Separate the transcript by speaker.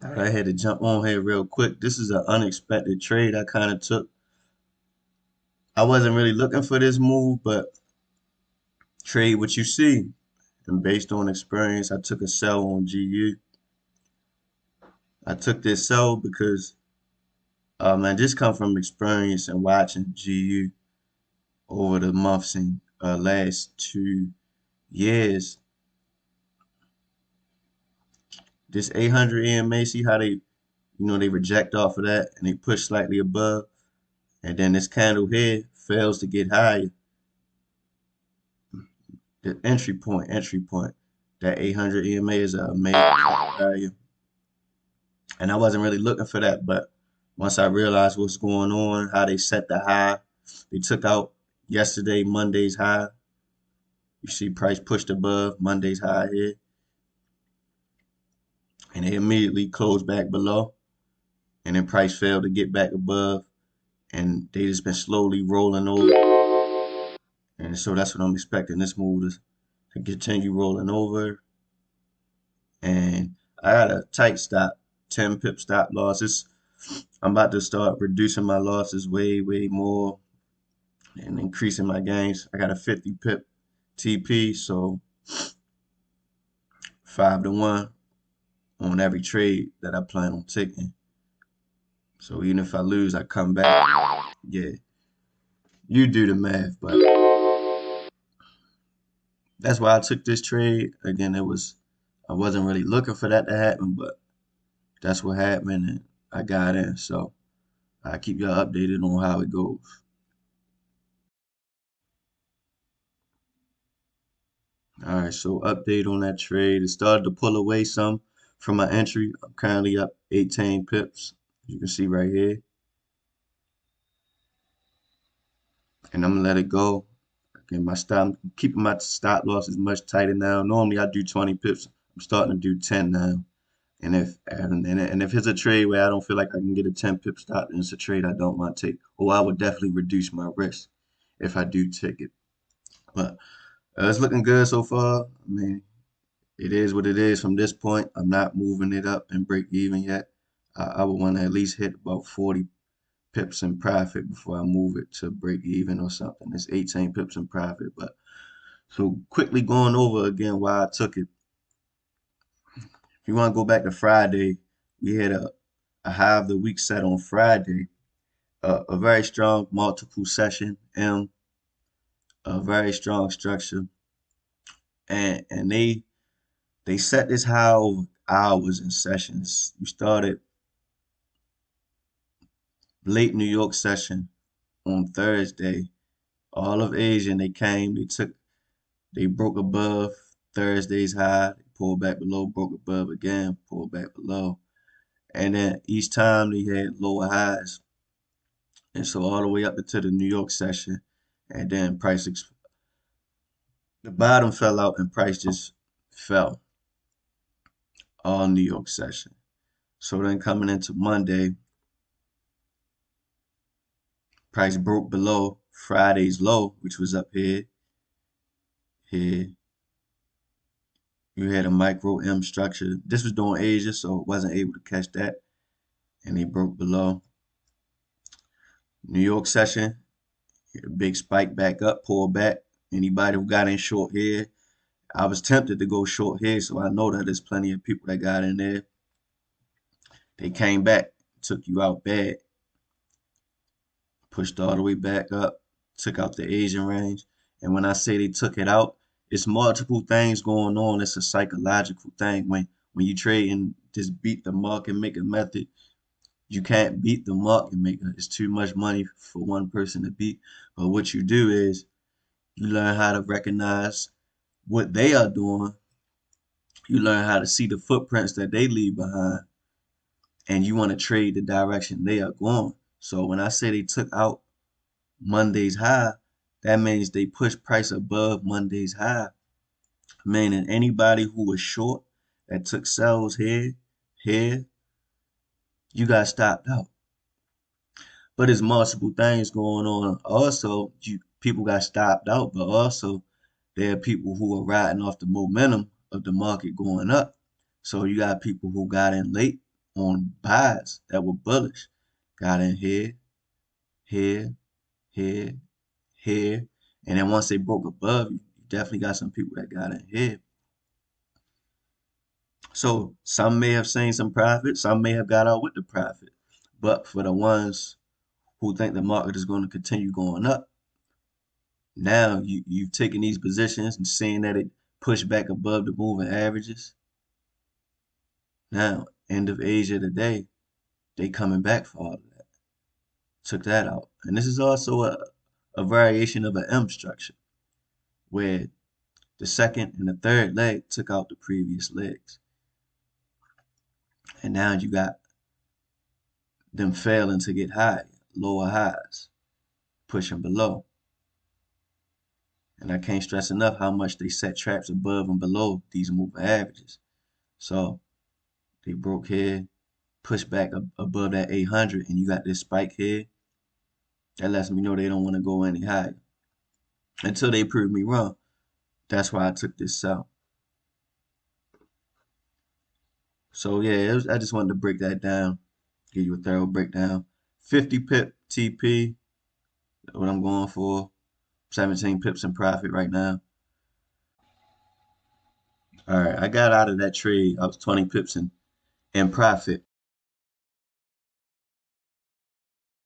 Speaker 1: All right, I had to jump on here real quick. This is an unexpected trade I kind of took. I wasn't really looking for this move, but trade what you see. And based on experience, I took a sell on GU. I took this sell because, man, this come from experience and watching GU over the months and last 2 years. This 800 EMA, see how they reject off of that and they push slightly above. And then this candle here fails to get higher. The entry point. That 800 EMA is a major value. And I wasn't really looking for that, but once I realized what's going on, how they set the high, they took out yesterday, Monday's high. You see price pushed above Monday's high here, and they immediately closed back below, and then price failed to get back above, and they just been slowly rolling over. And so that's what I'm expecting this move to continue rolling over. And I got a tight stop, 10 pip stop losses. I'm about to start reducing my losses way, way more and increasing my gains. I got a 50 pip TP, so 5 to 1 on every trade that I plan on taking. So even if I lose, I come back. Yeah, you do the math, but that's why I took this trade. Again, I wasn't really looking for that to happen, but that's what happened, and I got in. So I keep y'all updated on how it goes. All right, so update on that trade. It started to pull away some from my entry. I'm currently up 18 pips. You can see right here. And I'm gonna let it go. Again, I'm keeping my stop losses much tighter now. Normally I do 20 pips. I'm starting to do 10 now. And if it's a trade where I don't feel like I can get a 10 pip stop, then it's a trade I don't want to take. Or I would definitely reduce my risk if I do take it. But it's looking good so far. I mean, it is what it is from this point. I'm not moving it up and break even yet. I would want to at least hit about 40 pips in profit before I move it to break even or something. It's 18 pips in profit. But so quickly going over again why I took it. If you want to go back to Friday, we had a high of the week set on Friday. A very strong multiple session M, a very strong structure. And they set this high over hours and sessions. We started late New York session on Thursday. All of Asia, and they broke above Thursday's high, they pulled back below, broke above again, pulled back below. And then each time they had lower highs. And so all the way up into the New York session. And then the bottom fell out and price just fell all New York session. So then coming into Monday, price broke below Friday's low, which was up here. Here, you had a micro M structure. This was doing Asia, so it wasn't able to catch that. And they broke below. New York session, a big spike back up, pull back. Anybody who got in short here, I was tempted to go short here, so I know that there's plenty of people that got in there. They came back, took you out bad, pushed all the way back up, took out the Asian range. And when I say they took it out, it's multiple things going on. It's a psychological thing. When you trade and just beat the market maker method, you can't beat the market maker. It's too much money for one person to beat. But what you do is you learn how to recognize what they are doing. You learn how to see the footprints that they leave behind, and you want to trade the direction they are going. So when I say they took out Monday's high, that means they pushed price above Monday's high, meaning anybody who was short that took sells here, you got stopped out. But there's multiple things going on. Also, people got stopped out, but also there are people who are riding off the momentum of the market going up. So you got people who got in late, on buys that were bullish. Got in here, here, here, here. And then once they broke above, you definitely got some people that got in here. So some may have seen some profit, some may have got out with the profit. But for the ones who think the market is going to continue going up, now you've taken these positions and seeing that it pushed back above the moving averages. Now, end of Asia today, they coming back for all of that. Took that out. And this is also a variation of an M structure where the second and the third leg took out the previous legs. And now you got them failing to get high, lower highs, pushing below. And I can't stress enough how much they set traps above and below these moving averages. So they broke here, pushed back above that 800, and you got this spike here. That lets me know they don't want to go any higher until they prove me wrong. That's why I took this sell. So yeah, I just wanted to break that down, give you a thorough breakdown. 50 pip TP, what I'm going for. 17 pips in profit right now. All right, I got out of that trade. I was 20 pips in profit.